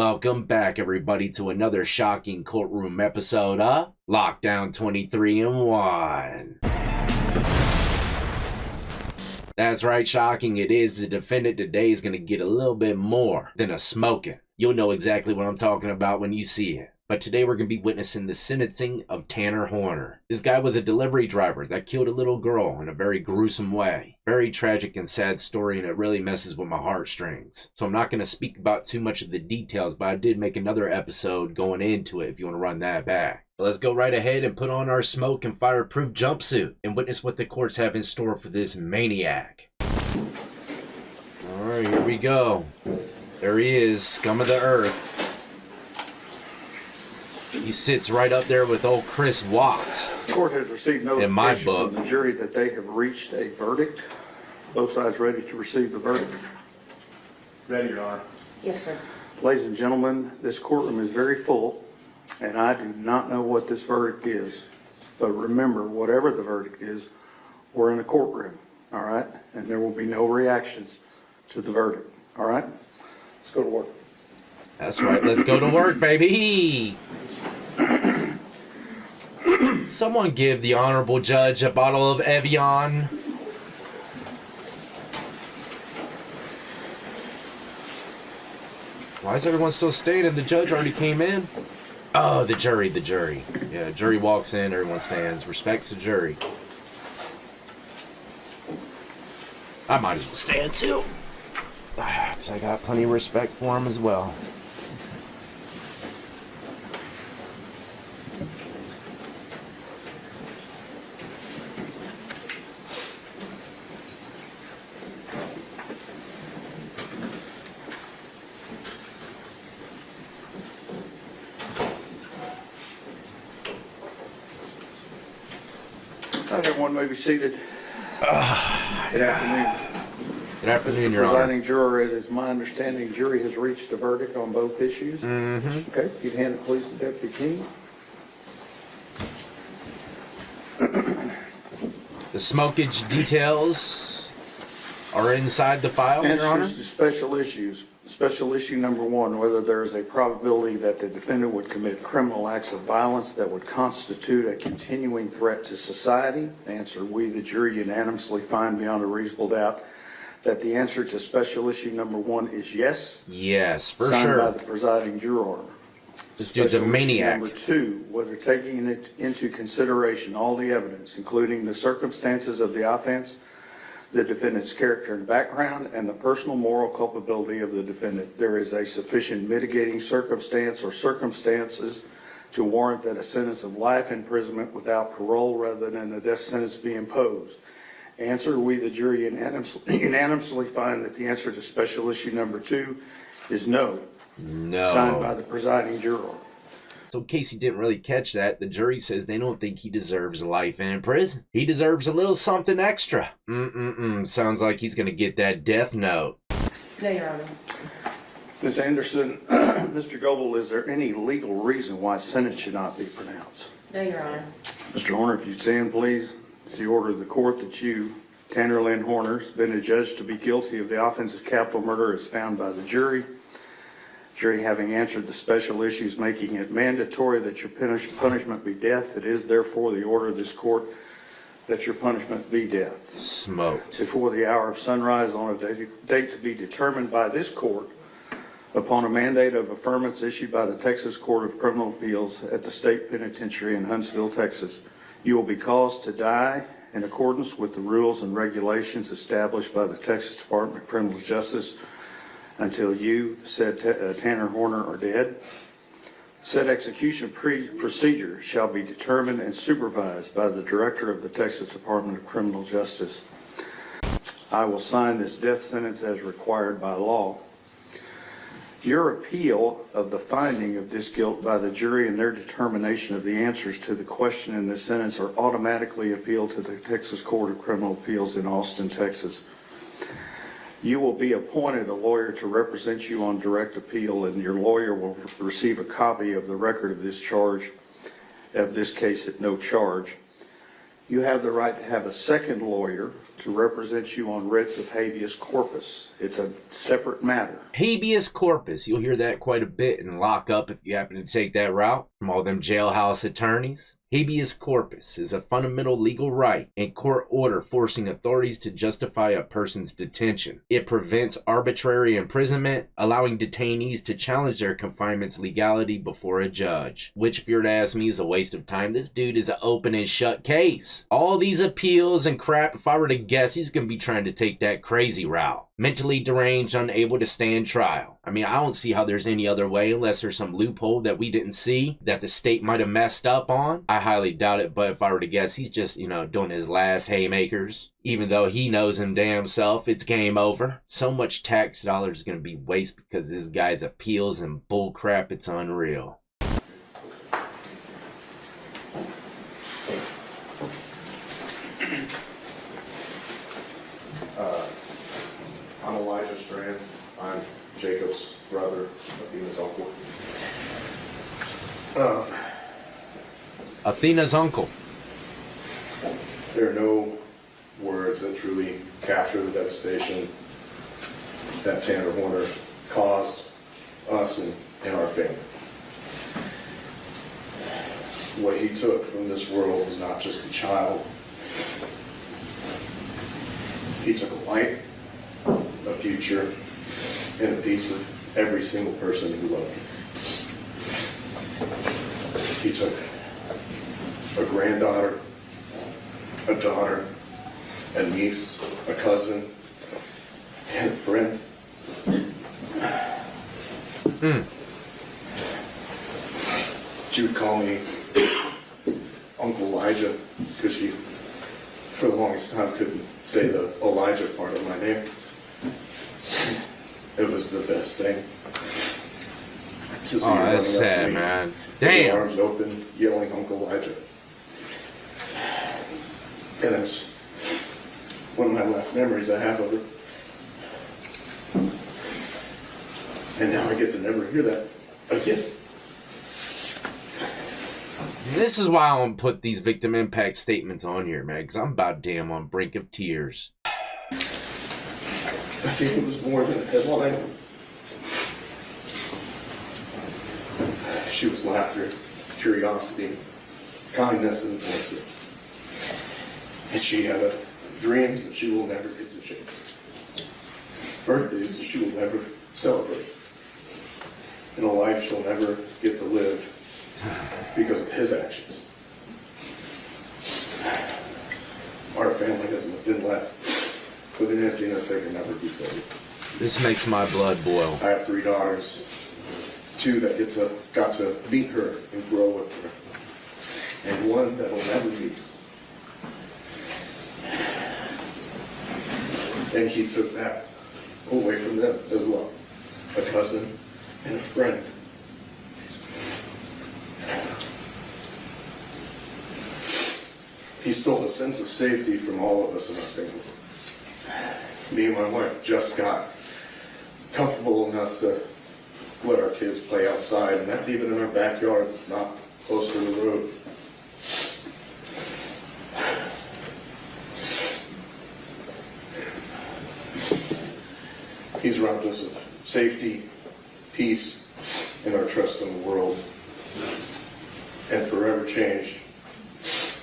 Welcome back, everybody, to another shocking courtroom episode of Lockdown 23 and 1. That's right, shocking it is. The defendant today is going to get a little bit more than a smoking. You'll know exactly what I'm talking about when you see it. But today we're going to be witnessing the sentencing of Tanner Horner. This guy was a delivery driver that killed a little girl in a very gruesome way. Very tragic and sad story, and it really messes with my heartstrings. So I'm not going to speak about too much of the details, but I did make another episode going into it if you want to run that back. But let's go right ahead and put on our smoke and fireproof jumpsuit and witness what the courts have in store for this maniac. Alright, here we go. There he is, scum of the earth. He sits right up there with old Chris Watts. The court has received notification from the jury that they have reached a verdict. Both sides ready to receive the verdict? Ready, Your Honor. Yes, sir. Ladies and gentlemen, this courtroom is very full, and I do not know what this verdict is. But remember, whatever the verdict is, we're in a courtroom, all right? And there will be no reactions to the verdict, all right? Let's go to work. That's right, let's go to work, baby! Someone give the honorable judge a bottle of Evian. Why is everyone still standing? The judge already came in. Oh, the jury. Yeah, jury walks in, everyone stands, respects the jury. I might as well stand too. Because I got plenty of respect for him as well. Everyone may be seated. Good afternoon. Good afternoon, Mr. Your Honor. Presiding juror, it is my understanding the jury has reached a verdict on both issues. Mm-hmm. Okay, if you'd hand it please to Deputy King. The smokage details are inside the file, Your Honor. Answers to special issues. Special issue number 1, whether there is a probability that the defendant would commit criminal acts of violence that would constitute a continuing threat to society. Answer, we, the jury, unanimously find beyond a reasonable doubt that the answer to special issue number 1 is yes. Yes, for signed sure. by the presiding juror. This dude's a Special issue maniac. Number 2, whether taking into consideration all the evidence, including the circumstances of the offense, the defendant's character and background, and the personal moral culpability of the defendant, there is a sufficient mitigating circumstance or circumstances to warrant that a sentence of life imprisonment without parole rather than a death sentence be imposed. Answer, we, the jury, unanimously find that the answer to special issue number 2 is no. No. Signed by the presiding juror. So in case you didn't really catch that, the jury says they don't think he deserves life in prison. He deserves a little something extra. Sounds like he's going to get that death note. No, Your Honor. Ms. Anderson, Mr. Goebel, is there any legal reason why sentence should not be pronounced? No, Your Honor. Mr. Horner, if you'd stand, please. It's the order of the court that you, Tanner Lynn Horner, has been adjudged to be guilty of the offense of capital murder as found by the jury. Jury having answered the special issues making it mandatory that your punishment be death, it is therefore the order of this court that your punishment be death. Smoked. Before the hour of sunrise on a date to be determined by this court upon a mandate of affirmance issued by the Texas Court of Criminal Appeals at the State Penitentiary in Huntsville, Texas, you will be caused to die in accordance with the rules and regulations established by the Texas Department of Criminal Justice until you, said Tanner Horner, are dead. Said execution procedure shall be determined and supervised by the Director of the Texas Department of Criminal Justice. I will sign this death sentence as required by law. Your appeal of the finding of this guilt by the jury and their determination of the answers to the question in this sentence are automatically appealed to the Texas Court of Criminal Appeals in Austin, Texas. You will be appointed a lawyer to represent you on direct appeal, and your lawyer will receive a copy of the record of this charge, of this case at no charge. You have the right to have a second lawyer to represent you on writs of habeas corpus. It's a separate matter. Habeas corpus. You'll hear that quite a bit in lockup if you happen to take that route from all them jailhouse attorneys. Habeas corpus is a fundamental legal right and court order forcing authorities to justify a person's detention. It prevents arbitrary imprisonment, allowing detainees to challenge their confinement's legality before a judge. Which, if you were to ask me, is a waste of time. This dude is an open and shut case. All these appeals and crap, if I were to guess, he's going to be trying to take that crazy route. Mentally deranged, unable to stand trial. I mean, I don't see how there's any other way unless there's some loophole that we didn't see that the state might have messed up on. I highly doubt it, but if I were to guess, he's just, doing his last haymakers. Even though he knows him damn self, it's game over. So much tax dollars is going to be waste because this guy's appeals and bullcrap, it's unreal. I'm Elijah Strand. I'm Jacob's brother, Athena's uncle. Athena's uncle. There are no words that truly capture the devastation that Tanner Horner caused us and our family. What he took from this world was not just a child. He took a light, a future, and a piece of every single person who loved him. He took a granddaughter, a daughter, a niece, a cousin, and a friend. She would call me Uncle Elijah because she, for the longest time, couldn't say the Elijah part of my name. It was the best thing to see her That's running up to sad, me, man. with Damn. her arms open, yelling Uncle Elijah. And that's one of my last memories I have of her. And now I get to never hear that again. This is why I don't put these victim impact statements on here, man, because I'm about damn on brink of tears. I think it was more than a headline. She was laughter, curiosity, kindness, and innocence. And she had dreams that she will never get to chase. Birthdays that she will never celebrate. And a life she'll never get to live because of his actions. Our family has been left with an emptiness that can never be filled. This makes my blood boil. I have 3 daughters, 2 that got to meet her and grow with her, and 1 that'll never meet. And he took that away from them as well, a cousin and a friend. He stole a sense of safety from all of us in our family. Me and my wife just got comfortable enough to let our kids play outside, and that's even in our backyard. It's not close to the road. He's robbed us of safety, peace, and our trust in the world, and forever changed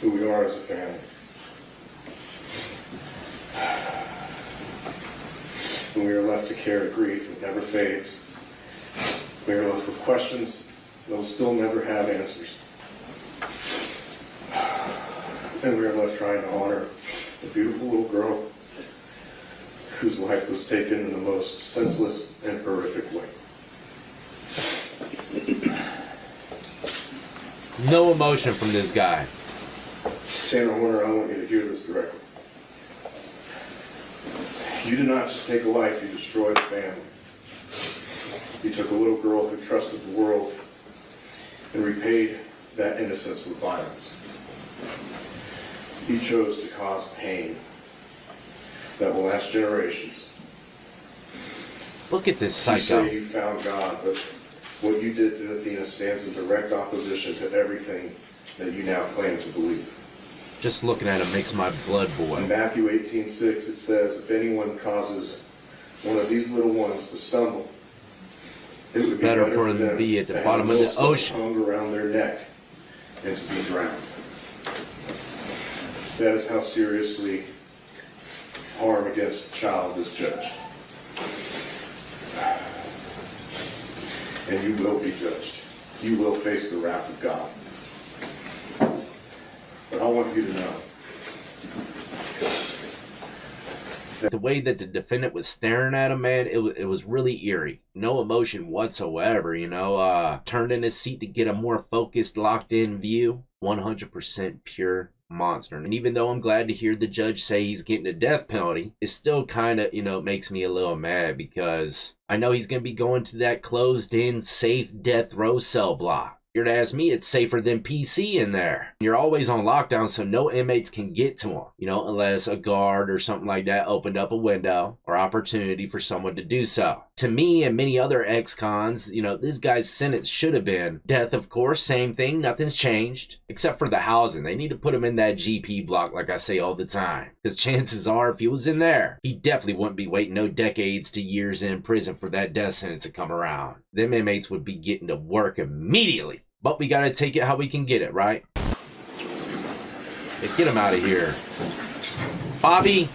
who we are as a family. And we are left to carry grief that never fades. We are left with questions that will still never have answers. And we are left trying to honor a beautiful little girl whose life was taken in the most senseless and horrific way. No emotion from this guy. Tanner Horner, I want you to hear this directly. You did not just take a life, you destroyed a family. You took a little girl who trusted the world and repaid that innocence with violence. You chose to cause pain that will last generations. Look at this You psycho. say you found God, but what you did to Athena stands in direct opposition to everything that you now claim to believe. Just looking at him makes my blood boil. In Matthew 18:6, it says, if anyone causes one of these little ones to stumble, it would be Better better for them to be at the have bottom a of the millstone ocean. hung around their neck and to be drowned. That is how seriously harm against a child is judged. And you will be judged. You will face the wrath of God. But I want you to know The way that the defendant was staring at him, man, it was really eerie. No emotion whatsoever, you know. Turned in his seat to get a more focused, locked-in view. 100% pure monster. And even though I'm glad to hear the judge say he's getting a death penalty, it still kind of, you know, makes me a little mad because I know he's going to be going to that closed-in, safe death row cell block. If you're to ask me, it's safer than PC in there. You're always on lockdown, so no inmates can get to him, you know, unless a guard or something like that opened up a window or opportunity for someone to do so. To me and many other ex-cons, you know, this guy's sentence should have been death, of course, same thing, nothing's changed, except for the housing. They need to put him in that GP block, like I say all the time, because chances are, if he was in there, he definitely wouldn't be waiting no decades to years in prison for that death sentence to come around. Them inmates would be getting to work immediately. But we gotta take it how we can get it, right? Hey, get him out of here. Bobby,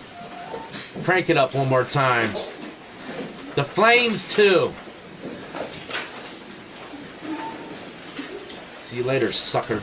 crank it up one more time. The flames, too. See you later, sucker.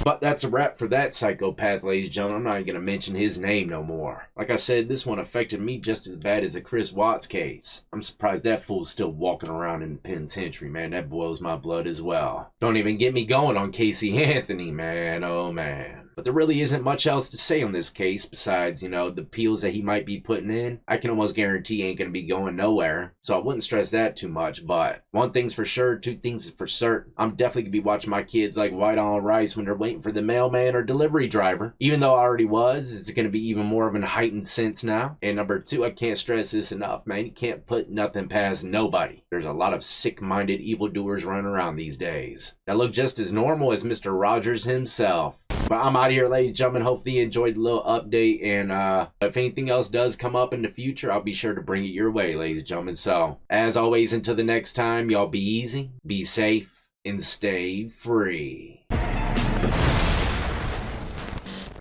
But that's a wrap for that psychopath, ladies and gentlemen. I'm not even going to mention his name no more. Like I said, this one affected me just as bad as the Chris Watts case. I'm surprised that fool's still walking around in the penitentiary, man. That boils my blood as well. Don't even get me going on Casey Anthony, man. Oh, man. But there really isn't much else to say on this case besides, you know, the appeals that he might be putting in. I can almost guarantee ain't going to be going nowhere. So I wouldn't stress that too much. But one thing's for sure, two things for certain. I'm definitely going to be watching my kids like white on rice when they're waiting for the mailman or delivery driver. Even though I already was, it's going to be even more of a heightened sense now. And number two, I can't stress this enough, man. You can't put nothing past nobody. There's a lot of sick-minded evildoers running around these days that look just as normal as Mr. Rogers himself. But I'm out of here, ladies and gentlemen. Hopefully you enjoyed the little update. And if anything else does come up in the future, I'll be sure to bring it your way, ladies and gentlemen. So, as always, until the next time, y'all be easy, be safe, and stay free.